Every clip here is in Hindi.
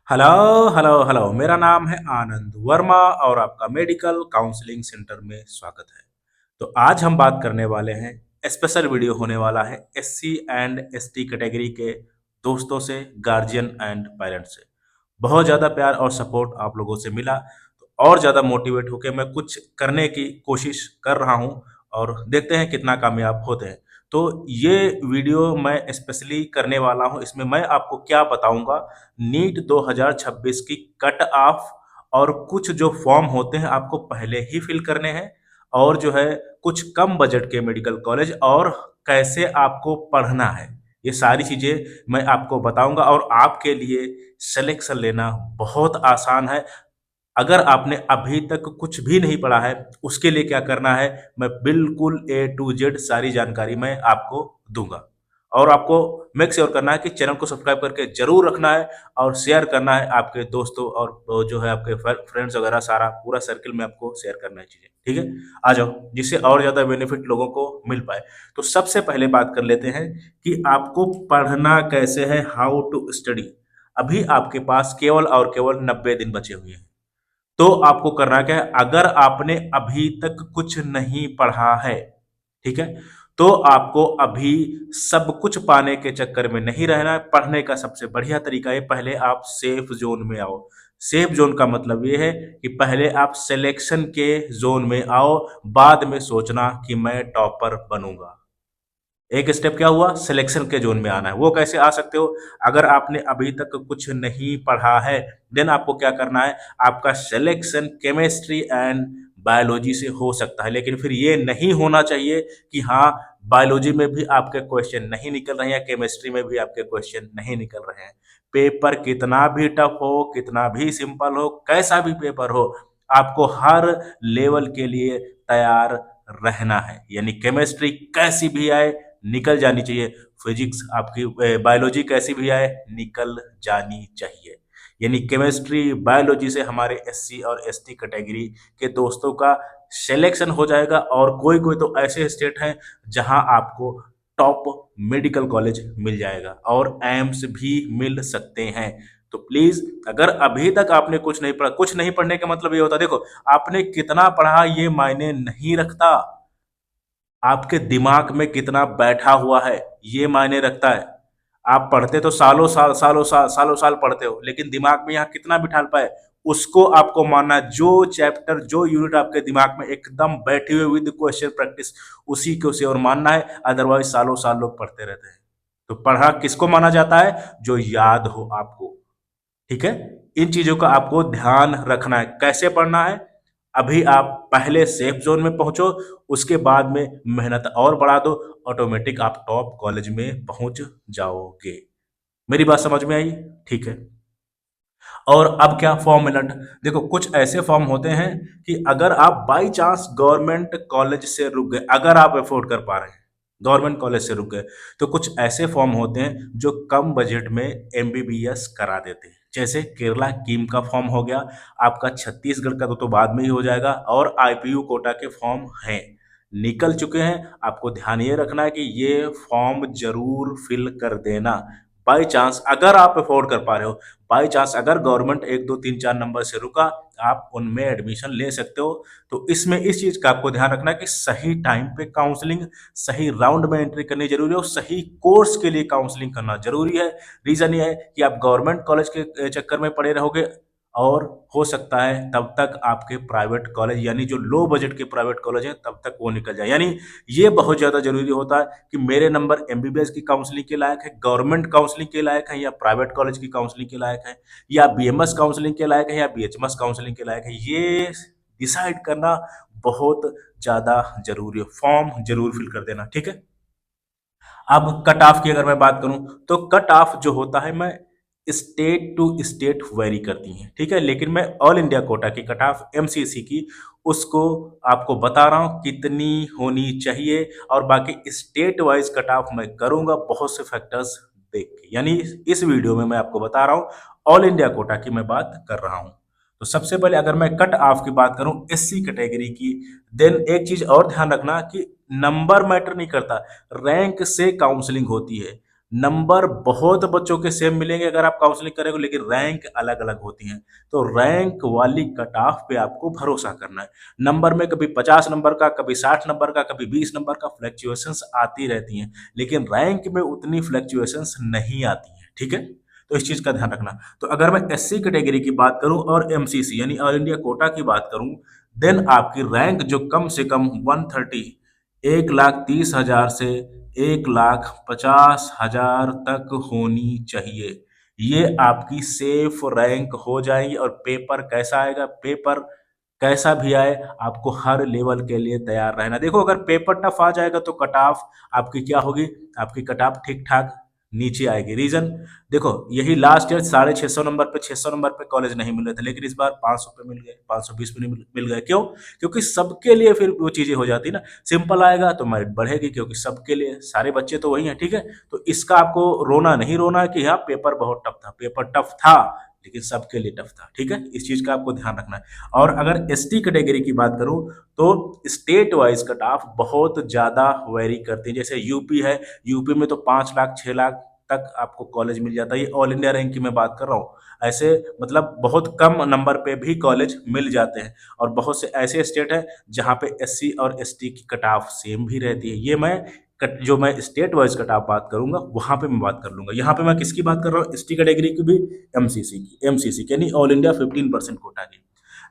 हेलो हेलो हेलो, मेरा नाम है आनंद वर्मा और आपका मेडिकल काउंसलिंग सेंटर में स्वागत है। तो आज हम बात करने वाले हैं, स्पेशल वीडियो होने वाला है एससी एंड एसटी कैटेगरी के दोस्तों से, गार्जियन एंड पेरेंट्स से। बहुत ज़्यादा प्यार और सपोर्ट आप लोगों से मिला, तो और ज़्यादा मोटिवेट होकर मैं कुछ करने की कोशिश कर रहा हूँ और देखते हैं कितना कामयाब होते हैं। तो ये वीडियो मैं स्पेशली करने वाला हूँ, इसमें मैं आपको क्या बताऊंगा, नीट 2026 की कट ऑफ और कुछ जो फॉर्म होते हैं आपको पहले ही फिल करने हैं, और जो है कुछ कम बजट के मेडिकल कॉलेज और कैसे आपको पढ़ना है, ये सारी चीजें मैं आपको बताऊंगा। और आपके लिए सिलेक्शन लेना बहुत आसान है। अगर आपने अभी तक कुछ भी नहीं पढ़ा है, उसके लिए क्या करना है, मैं बिल्कुल ए टू जेड सारी जानकारी मैं आपको दूंगा। और आपको मेक श्योर करना है कि चैनल को सब्सक्राइब करके जरूर रखना है और शेयर करना है आपके दोस्तों और जो है आपके फ्रेंड्स वगैरह, सारा पूरा सर्किल में आपको शेयर करना है चीजें, ठीक है। आ जाओ, जिससे और ज्यादा बेनिफिट लोगों को मिल पाए। तो सबसे पहले बात कर लेते हैं कि आपको पढ़ना कैसे है, हाउ टू स्टडी। अभी आपके पास केवल और केवल 90 दिन बचे हुए हैं। तो आपको करना क्या है, अगर आपने अभी तक कुछ नहीं पढ़ा है, ठीक है, तो आपको अभी सब कुछ पाने के चक्कर में नहीं रहना है। पढ़ने का सबसे बढ़िया तरीका है, पहले आप सेफ जोन में आओ। सेफ जोन का मतलब ये है कि पहले आप सिलेक्शन के जोन में आओ, बाद में सोचना कि मैं टॉपर बनूंगा। एक स्टेप क्या हुआ, सिलेक्शन के जोन में आना है। वो कैसे आ सकते हो, अगर आपने अभी तक कुछ नहीं पढ़ा है, देन आपको क्या करना है, आपका सिलेक्शन केमिस्ट्री एंड बायोलॉजी से हो सकता है, लेकिन फिर ये नहीं होना चाहिए कि हाँ, बायोलॉजी में भी आपके क्वेश्चन नहीं निकल रहे हैं या केमिस्ट्री में भी आपके क्वेश्चन नहीं निकल रहे हैं। पेपर कितना भी टफ हो, कितना भी सिंपल हो, कैसा भी पेपर हो, आपको हर लेवल के लिए तैयार रहना है। यानी केमिस्ट्री कैसी भी आए, निकल जानी चाहिए। फिजिक्स आपकी, बायोलॉजी कैसी भी आए, निकल जानी चाहिए। यानी केमिस्ट्री बायोलॉजी से हमारे एससी और एसटी कैटेगरी के दोस्तों का सिलेक्शन हो जाएगा। और कोई कोई तो ऐसे स्टेट हैं जहां आपको टॉप मेडिकल कॉलेज मिल जाएगा और एम्स भी मिल सकते हैं। तो प्लीज, अगर अभी तक आपने कुछ नहीं पढ़ा, कुछ नहीं पढ़ने का मतलब ये होता है, देखो, आपने कितना पढ़ा ये मायने नहीं रखता, आपके दिमाग में कितना बैठा हुआ है ये मायने रखता है। आप पढ़ते तो सालों साल पढ़ते हो, लेकिन दिमाग में यहाँ कितना बिठा पाए, उसको आपको मानना है। जो चैप्टर, जो यूनिट आपके दिमाग में एकदम बैठे हुए विद क्वेश्चन प्रैक्टिस, उसी को उसे और मानना है। अदरवाइज सालों साल लोग पढ़ते रहते हैं। तो पढ़ा किसको माना जाता है, जो याद हो आपको, ठीक है। इन चीजों का आपको ध्यान रखना है। कैसे पढ़ना है, अभी आप पहले सेफ जोन में पहुंचो, उसके बाद में मेहनत और बढ़ा दो, ऑटोमेटिक आप टॉप कॉलेज में पहुंच जाओगे। मेरी बात समझ में आई, ठीक है। और अब क्या, फॉर्म मिलट। देखो, कुछ ऐसे फॉर्म होते हैं कि अगर आप बाई चांस गवर्नमेंट कॉलेज से रुक गए, अगर आप अफोर्ड कर पा रहे हैं, गवर्नमेंट कॉलेज से रुक गए, तो कुछ ऐसे फॉर्म होते हैं जो कम बजट में एमबीबीएस करा देते हैं। जैसे केरला कीम का फॉर्म हो गया, आपका छत्तीसगढ़ का तो बाद में ही हो जाएगा, और आईपीयू कोटा के फॉर्म हैं, निकल चुके हैं। आपको ध्यान ये रखना है कि ये फॉर्म जरूर फिल कर देना। बाई चांस अगर आप अफोर्ड कर पा रहे हो, बाई चांस अगर गवर्नमेंट 1 2 3 4 नंबर से रुका, आप उनमें एडमिशन ले सकते हो। तो इसमें इस चीज का आपको ध्यान रखना है कि सही टाइम पे काउंसलिंग, सही राउंड में एंट्री करनी जरूरी है और सही कोर्स के लिए काउंसलिंग करना जरूरी है। रीजन ये है कि आप गवर्नमेंट कॉलेज के चक्कर में पड़े रहोगे, और हो सकता है तब तक आपके प्राइवेट कॉलेज, यानी जो लो बजट के प्राइवेट कॉलेज हैं, तब तक वो निकल जाए। यानी ये बहुत ज्यादा जरूरी होता है कि मेरे नंबर एमबीबीएस की काउंसलिंग के लायक है, गवर्नमेंट काउंसलिंग के लायक है, या प्राइवेट कॉलेज की काउंसलिंग के लायक है, या बीएमएस काउंसलिंग के लायक है, या बीएचएमएस काउंसलिंग के लायक है। ये डिसाइड करना बहुत ज्यादा जरूरी है। फॉर्म जरूर फिल कर देना, ठीक है। अब कट ऑफ की अगर मैं बात करूं, तो कट ऑफ जो होता है, मैं स्टेट टू स्टेट वेरी करती हैं, ठीक है, लेकिन मैं ऑल इंडिया कोटा की कट ऑफ एमसीसी की, उसको आपको बता रहा हूं कितनी होनी चाहिए। और बाकी स्टेट वाइज कट ऑफ मैं करूंगा बहुत से फैक्टर्स देख के। यानी इस वीडियो में मैं आपको बता रहा हूं, ऑल इंडिया कोटा की मैं बात कर रहा हूं। तो सबसे पहले अगर मैं कट ऑफ की बात करूं एससी कैटेगरी की, देन एक चीज और ध्यान रखना कि नंबर मैटर नहीं करता, रैंक से काउंसलिंग होती है। नंबर बहुत बच्चों के सेम मिलेंगे अगर आप काउंसलिंग करेंगे, लेकिन रैंक अलग अलग होती हैं। तो रैंक वाली कट ऑफ पे आपको भरोसा करना है। नंबर में कभी 50 नंबर का, कभी 60 नंबर का, कभी 20 नंबर का फ्लक्चुएशंस आती रहती हैं, लेकिन रैंक में उतनी फ्लक्चुएशंस नहीं आती हैं। ठीक है, तो इस चीज का ध्यान रखना। तो अगर मैं एससी कैटेगरी की बात करूं और एमसीसी यानी ऑल इंडिया कोटा की बात करूं, देन आपकी रैंक जो कम से कम 130, 1,30,000 से 1,50,000 तक होनी चाहिए। ये आपकी सेफ रैंक हो जाएगी। और पेपर कैसा आएगा, पेपर कैसा भी आए, आपको हर लेवल के लिए तैयार रहना। देखो, अगर पेपर टफ आ जाएगा तो कट ऑफ आपकी क्या होगी, आपकी कट ऑफ ठीक ठाक नीचे आएगी। रीजन देखो, यही लास्ट ईयर 650 नंबर पे, 600 नंबर पे कॉलेज नहीं मिल रहे थे, लेकिन इस बार 500 पे मिल गए, 520 पे मिल गए। क्यों? क्योंकि सबके लिए फिर वो चीजें हो जाती है ना। सिंपल आएगा तो मेरिट बढ़ेगी, क्योंकि सबके लिए, सारे बच्चे तो वही हैं। ठीक है, तो इसका आपको रोना नहीं रोना है कि हाँ पेपर बहुत टफ था। पेपर टफ था, लेकिन सबके लिए टफ था। ठीक है, इस चीज का आपको ध्यान रखना है। और अगर एसटी कैटेगरी की बात करूं, तो स्टेट वाइज कट ऑफ बहुत ज्यादा वेरी करती है। जैसे यूपी है, यूपी में तो 5 लाख 6 लाख तक आपको कॉलेज मिल जाता है। ये ऑल इंडिया रैंक की मैं बात कर रहा हूँ। ऐसे मतलब बहुत कम नंबर पे भी कॉलेज मिल जाते हैं। और बहुत से ऐसे स्टेट हैं जहाँ पे एससी और एसटी की कट ऑफ सेम भी रहती है। ये मैं जो मैं स्टेट वाइज कट ऑफ बात करूंगा वहां पे मैं बात कर लूंगा। यहाँ पे मैं किसकी बात कर रहा हूँ, एसटी कैटेगरी की भी, एमसीसी की यानी ऑल इंडिया 15% कोटा की।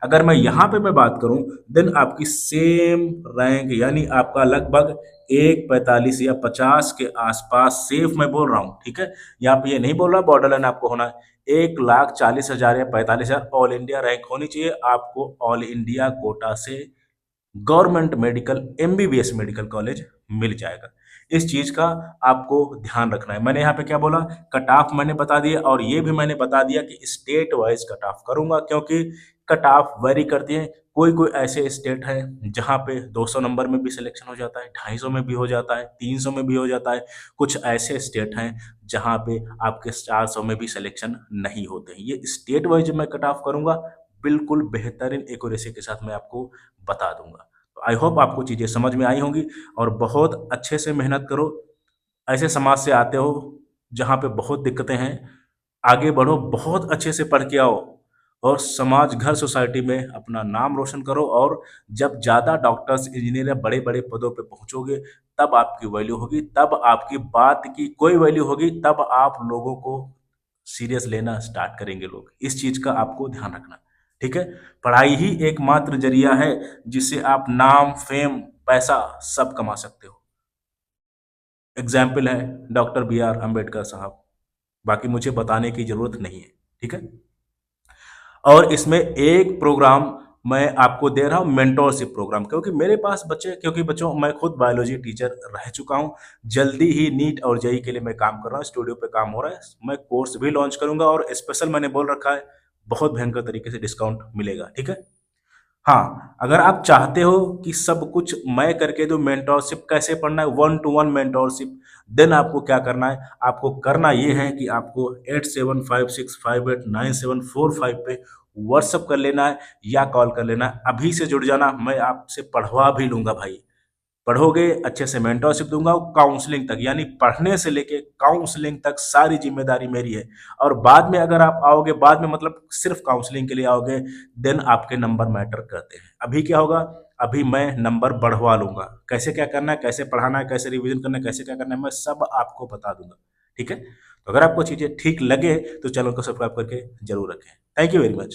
अगर मैं यहाँ पे मैं बात करूं, देन आपकी सेम रैंक यानी आपका लगभग 1,45 या 50 के आसपास सेफ मैं बोल रहा हूँ। ठीक है, यहाँ पे ये नहीं बोल रहा बॉर्डर लाइन आपको होना है। 1,40,000 या 45,000 ऑल इंडिया रैंक होनी चाहिए आपको। ऑल इंडिया कोटा से government medical MBBS medical college मिल जाएगा। इस चीज का आपको ध्यान रखना है। मैंने यहाँ पे क्या बोला, कट ऑफ मैंने बता दिया, और ये भी मैंने बता दिया कि स्टेट वाइज कट ऑफ करूंगा, क्योंकि कट ऑफ वेरी करती है। कोई कोई ऐसे स्टेट हैं जहाँ पे 200 नंबर में भी सिलेक्शन हो जाता है, 250 में भी हो जाता है, 300 में भी हो जाता है। कुछ ऐसे स्टेट हैं जहाँ पे आपके 400 में भी सिलेक्शन नहीं होते हैं। ये स्टेट वाइज मैं कट ऑफ करूंगा, बिल्कुल बेहतरीन एक्यूरेसी के साथ मैं आपको बता दूंगा। तो आई होप आपको चीजें समझ में आई होंगी, और बहुत अच्छे से मेहनत करो। ऐसे समाज से आते हो जहाँ पे बहुत दिक्कतें हैं, आगे बढ़ो, बहुत अच्छे से पढ़ के आओ, और समाज, घर, सोसाइटी में अपना नाम रोशन करो। और जब ज़्यादा डॉक्टर्स, इंजीनियर या बड़े बड़े पदों पे पहुंचोगे, तब आपकी वैल्यू होगी, तब आपकी बात की कोई वैल्यू होगी, तब आप लोगों को सीरियस लेना स्टार्ट करेंगे लोग। इस चीज का आपको ध्यान रखना। ठीक है, पढ़ाई ही एकमात्र जरिया है जिससे आप नाम, फेम, पैसा सब कमा सकते हो। एग्जाम्पल है डॉक्टर बी आर अम्बेडकर साहब, बाकी मुझे बताने की जरूरत नहीं है। ठीक है, और इसमें एक प्रोग्राम मैं आपको दे रहा हूँ, मेंटोरशिप प्रोग्राम, क्योंकि मेरे पास बच्चे, क्योंकि बच्चों मैं खुद बायोलॉजी टीचर रह चुका हूँ। जल्दी ही नीट और जेई के लिए मैं काम कर रहा हूँ, स्टूडियो पे काम हो रहा है। मैं कोर्स भी लॉन्च करूंगा, और स्पेशल मैंने बोल रखा है, बहुत भयंकर तरीके से डिस्काउंट मिलेगा। ठीक है, हाँ, अगर आप चाहते हो कि सब कुछ मैं करके दूं, मेंटोरशिप कैसे पढ़ना है, 1-to-1 मेंटोरशिप, देन आपको क्या करना है, आपको करना ये है कि आपको 8756589745 पे व्हाट्सअप कर लेना है या कॉल कर लेना है। अभी से जुड़ जाना, मैं आपसे पढ़वा भी लूंगा भाई। पढ़ोगे, अच्छे से मेंटरशिप दूंगा, काउंसलिंग तक, यानी पढ़ने से लेके काउंसलिंग तक सारी जिम्मेदारी मेरी है। और बाद में अगर आप आओगे, बाद में मतलब सिर्फ काउंसलिंग के लिए आओगे, देन आपके नंबर मैटर करते हैं। अभी क्या होगा, अभी मैं नंबर बढ़वा लूंगा। कैसे क्या करना है, कैसे पढ़ाना है, कैसे रिवीजन करना है, कैसे क्या करना है, मैं सब आपको बता दूंगा। ठीक है, तो अगर आपको चीजें ठीक लगे तो चैनल को सब्सक्राइब करके जरूर रखें। Thank you very much.